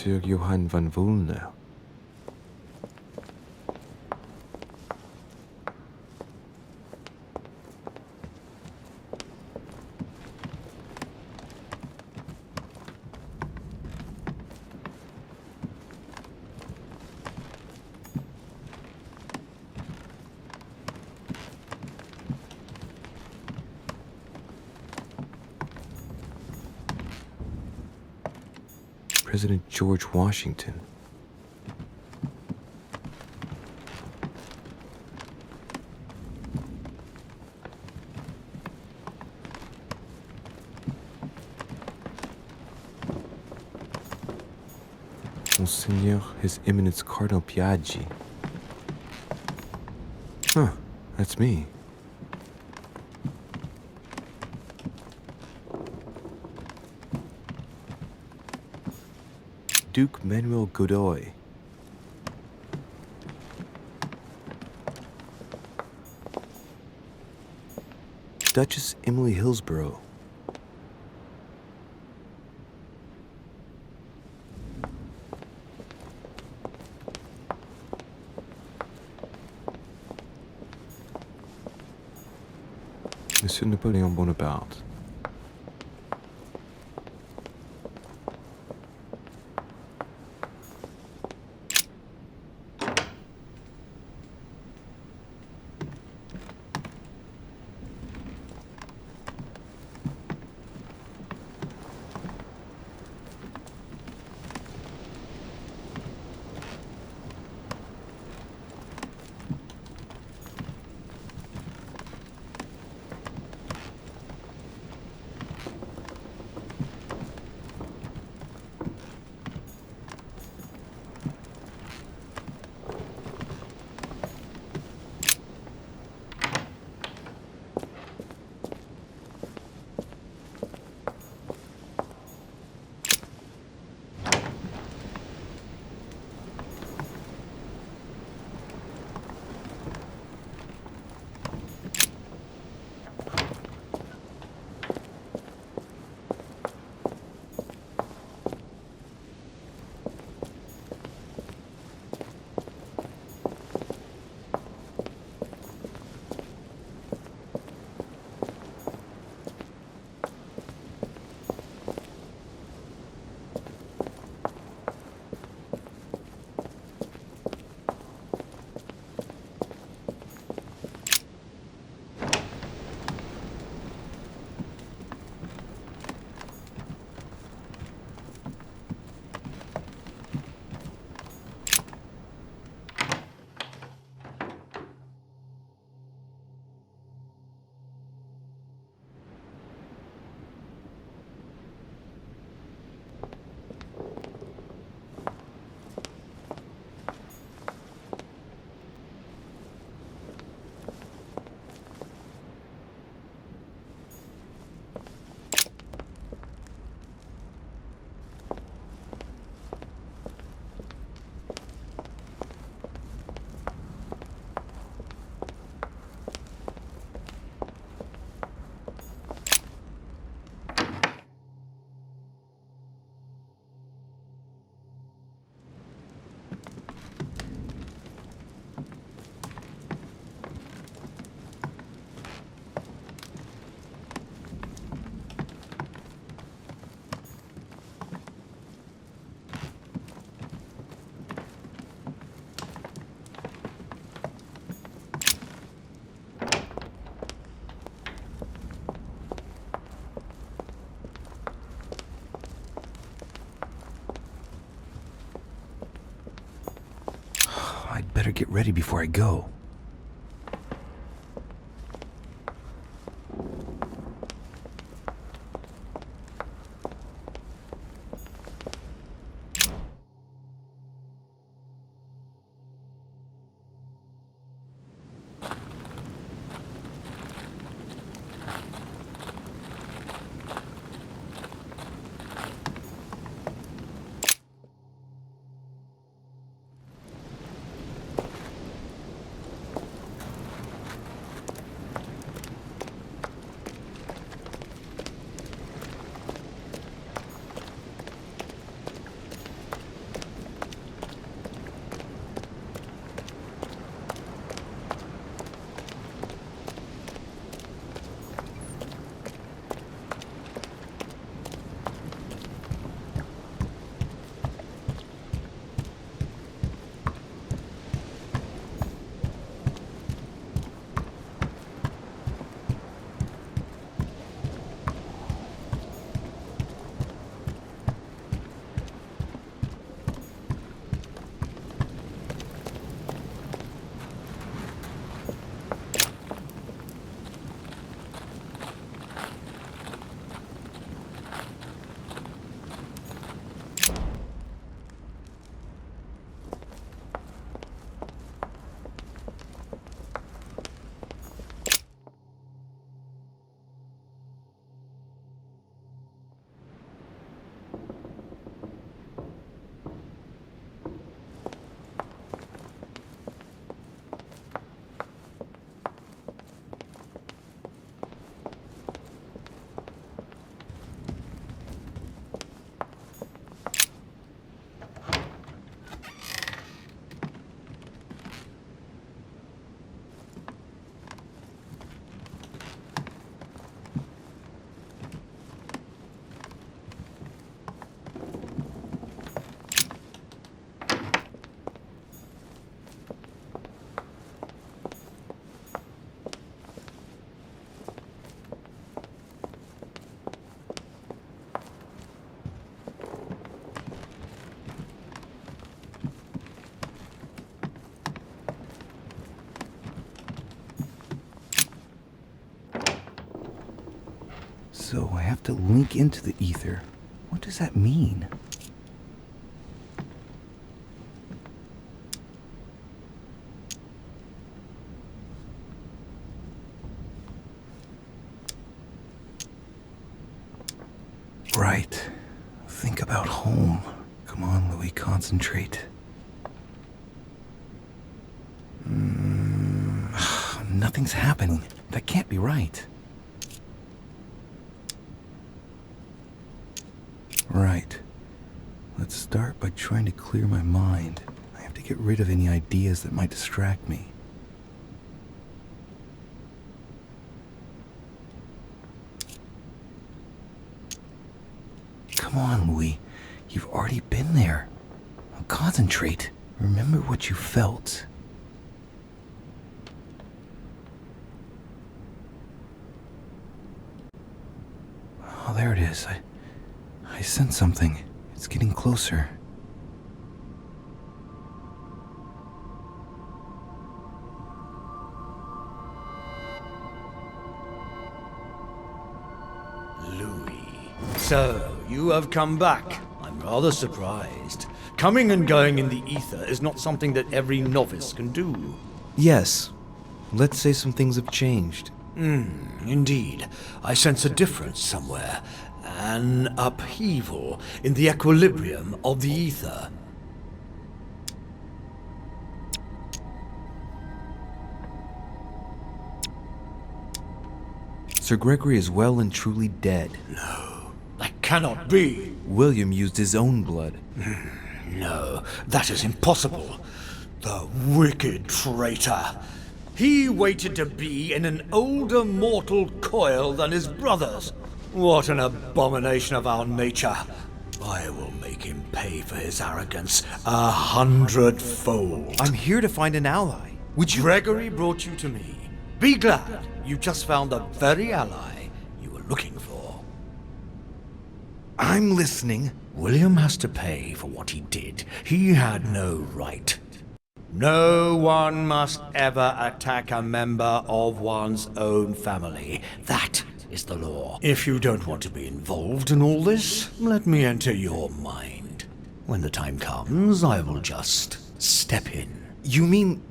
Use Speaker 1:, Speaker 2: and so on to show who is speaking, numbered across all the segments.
Speaker 1: Monsieur Johann van Vulner. President George Washington. Monseigneur His Eminence Cardinal Piaggi. Huh, that's me. Duke Manuel Godoy. Duchess Emily Hillsborough. Monsieur Napoleon Bonaparte. I'd better get ready before I go.
Speaker 2: So I have to link into the ether. What does that mean? Right. Think about home. Come on, Louis, concentrate. Nothing's happening. That can't be right. Right. Let's start by trying to clear my mind. I have to get rid of any ideas that might distract me. Come on, Louis. You've already been there. Now concentrate. Remember what you felt. Oh, there it is. I sense something. It's getting closer.
Speaker 3: Louis. So, you have come back. I'm rather surprised. Coming and going in the ether is not something that every novice can do.
Speaker 1: Yes. Let's say some things have changed.
Speaker 3: Indeed. I sense a difference somewhere. An upheaval in the equilibrium of the ether.
Speaker 1: Sir Gregory is well and truly dead.
Speaker 3: No, that cannot be.
Speaker 1: William used his own blood.
Speaker 3: No, that is impossible. The wicked traitor. He waited to be in an older mortal coil than his brothers. What an abomination of our nature. I will make him pay for his arrogance 100-fold.
Speaker 1: I'm here to find an ally. Would you...
Speaker 3: Gregory brought you to me. Be glad you just found the very ally you were looking for.
Speaker 1: I'm listening.
Speaker 3: William has to pay for what he did. He had no right. No one must ever attack a member of one's own family. That is the law. If you don't want to be involved in all this, let me enter your mind. When the time comes, I will just step in.
Speaker 1: You mean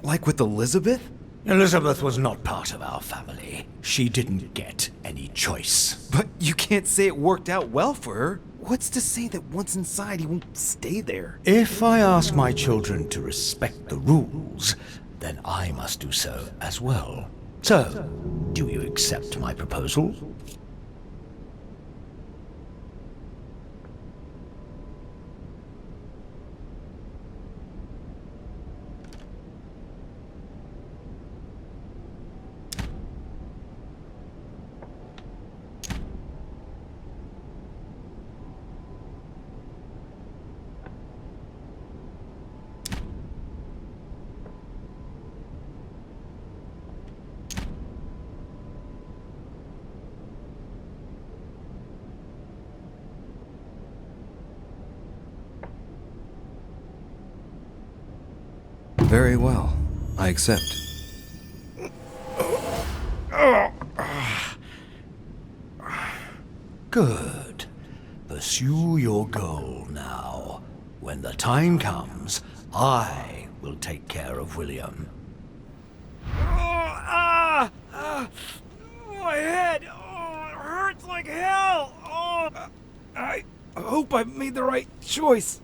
Speaker 1: like with Elizabeth?
Speaker 3: Elizabeth was not part of our family. She didn't get any choice.
Speaker 1: But you can't say it worked out well for her. What's to say that once inside he won't stay there?
Speaker 3: If I ask my children to respect the rules, then I must do so as well. So, do you accept my proposal?
Speaker 1: Very well. I accept.
Speaker 3: Good. Pursue your goal now. When the time comes, I will take care of William.
Speaker 4: My head! Oh, it hurts like hell! Oh, I hope I've made the right choice.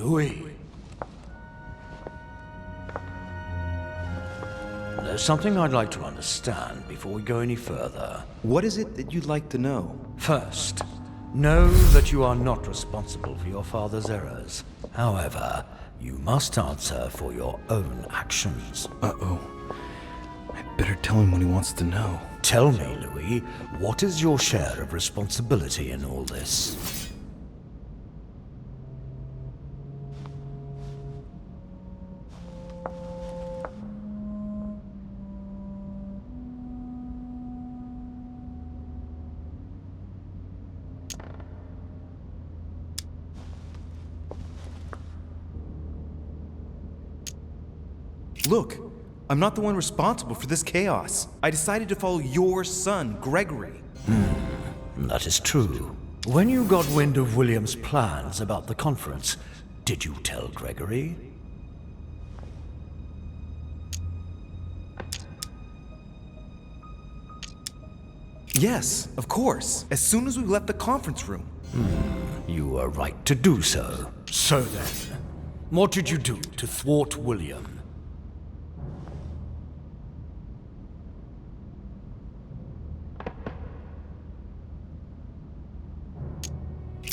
Speaker 3: Louis. There's something I'd like to understand before we go any further.
Speaker 2: What is it that you'd like to know?
Speaker 3: First, know that you are not responsible for your father's errors. However, you must answer for your own actions.
Speaker 2: Uh-oh. I'd better tell him what he wants to know.
Speaker 3: Tell me, Louis, what is your share of responsibility in all this?
Speaker 1: Look, I'm not the one responsible for this chaos. I decided to follow your son, Gregory.
Speaker 3: That is true. When you got wind of William's plans about the conference, did you tell Gregory?
Speaker 1: Yes, of course. As soon as we left the conference room.
Speaker 3: You were right to do so. So then, what did you do to thwart William?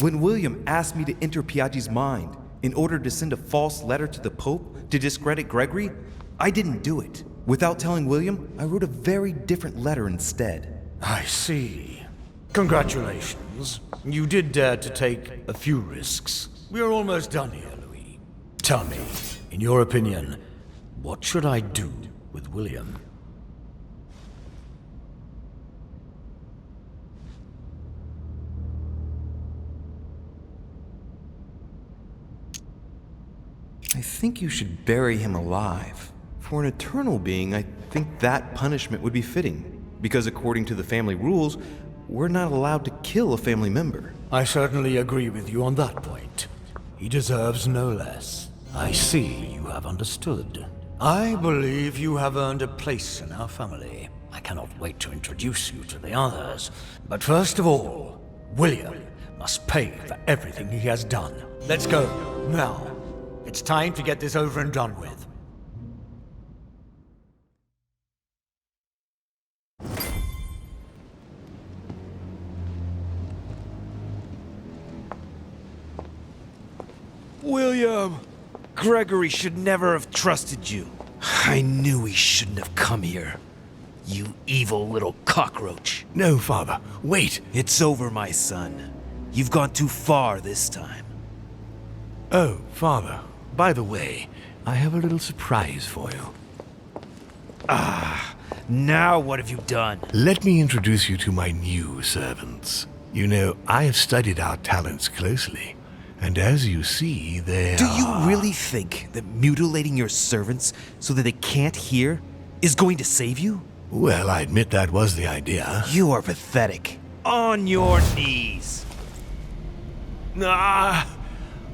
Speaker 1: When William asked me to enter Piaggi's mind in order to send a false letter to the Pope to discredit Gregory, I didn't do it. Without telling William, I wrote a very different letter instead.
Speaker 3: I see. Congratulations. You did dare to take a few risks. We're almost done here, Louis. Tell me, in your opinion, what should I do with William?
Speaker 1: I think you should bury him alive. For an eternal being, I think that punishment would be fitting. Because according to the family rules, we're not allowed to kill a family member.
Speaker 3: I certainly agree with you on that point. He deserves no less. I see you have understood. I believe you have earned a place in our family. I cannot wait to introduce you to the others. But first of all, William must pay for everything he has done. Let's go, now. It's time to get this over and done with.
Speaker 4: William! Gregory should never have trusted you. I knew he shouldn't have come here. You evil little cockroach.
Speaker 5: No, Father. Wait.
Speaker 4: It's over, my son. You've gone too far this time.
Speaker 5: Oh, Father. By the way, I have a little surprise for you.
Speaker 4: Now what have you done?
Speaker 5: Let me introduce you to my new servants. You know, I have studied our talents closely, and as you see, they
Speaker 1: Do
Speaker 5: are...
Speaker 1: you really think that mutilating your servants so that they can't hear is going to save you?
Speaker 5: Well, I admit that was the idea.
Speaker 1: You are pathetic.
Speaker 4: On your knees.
Speaker 5: I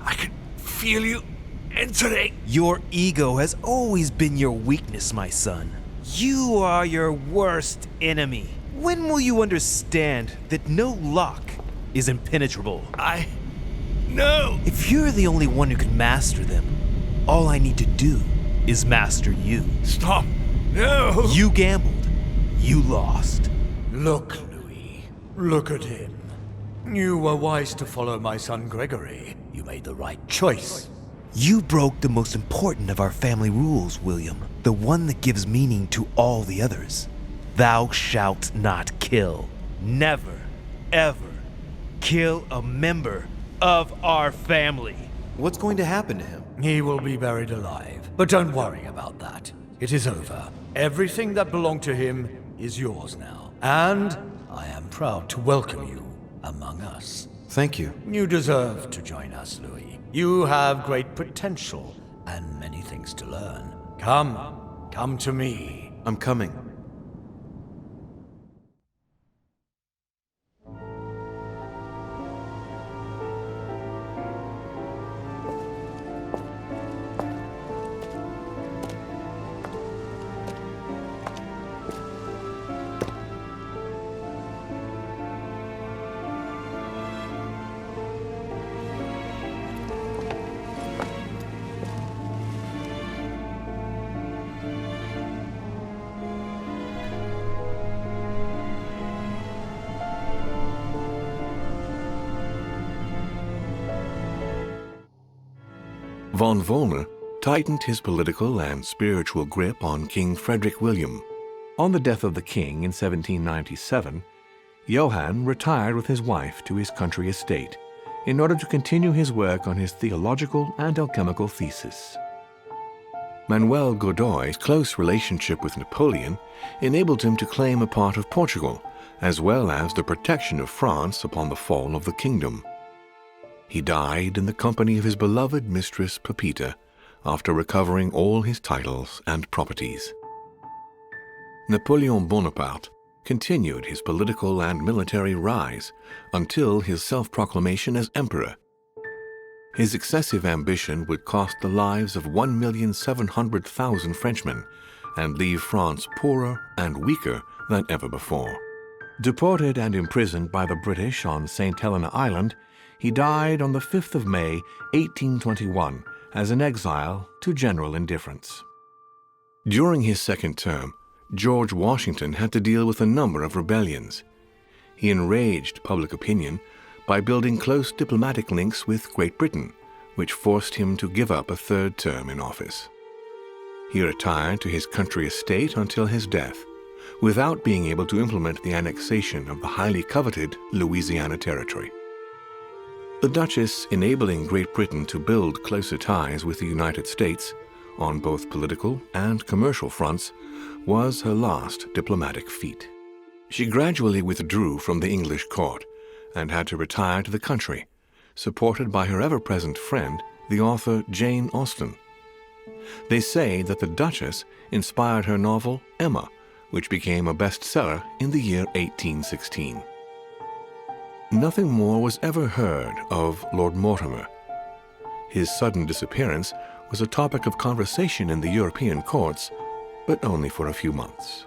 Speaker 5: can feel you entering.
Speaker 1: Your ego has always been your weakness, my son.
Speaker 4: You are your worst enemy.
Speaker 1: When will you understand that no lock is impenetrable?
Speaker 5: No!
Speaker 1: If you're the only one who can master them, all I need to do is master you.
Speaker 5: Stop! No!
Speaker 1: You gambled. You lost.
Speaker 3: Look, Louis. Look at him. You were wise to follow my son Gregory. You made the right choice.
Speaker 1: You broke the most important of our family rules, William. The one that gives meaning to all the others. Thou shalt not kill. Never, ever kill a member of our family. What's going to happen to him?
Speaker 3: He will be buried alive. But don't worry about that. It is over. Everything that belonged to him is yours now. And I am proud to welcome you among us.
Speaker 1: Thank you.
Speaker 3: You deserve to join us, Louis. You have great potential and many things to learn. Come to me.
Speaker 1: I'm coming.
Speaker 5: Von Vollmer tightened his political and spiritual grip on King Frederick William. On the death of the king in 1797, Johann retired with his wife to his country estate in order to continue his work on his theological and alchemical thesis. Manuel Godoy's close relationship with Napoleon enabled him to claim a part of Portugal, as well as the protection of France upon the fall of the kingdom. He died in the company of his beloved mistress Pepita after recovering all his titles and properties. Napoleon Bonaparte continued his political and military rise until his self-proclamation as emperor. His excessive ambition would cost the lives of 1,700,000 Frenchmen and leave France poorer and weaker than ever before. Deported and imprisoned by the British on St. Helena Island, he died on the 5th of May, 1821, as an exile to general indifference. During his second term, George Washington had to deal with a number of rebellions. He enraged public opinion by building close diplomatic links with Great Britain, which forced him to give up a third term in office. He retired to his country estate until his death, without being able to implement the annexation of the highly coveted Louisiana Territory. The Duchess enabling Great Britain to build closer ties with the United States, on both political and commercial fronts, was her last diplomatic feat. She gradually withdrew from the English court and had to retire to the country, supported by her ever-present friend, the author Jane Austen. They say that the Duchess inspired her novel Emma, which became a bestseller in the year 1816. Nothing more was ever heard of Lord Mortimer. His sudden disappearance was a topic of conversation in the European courts, but only for a few months.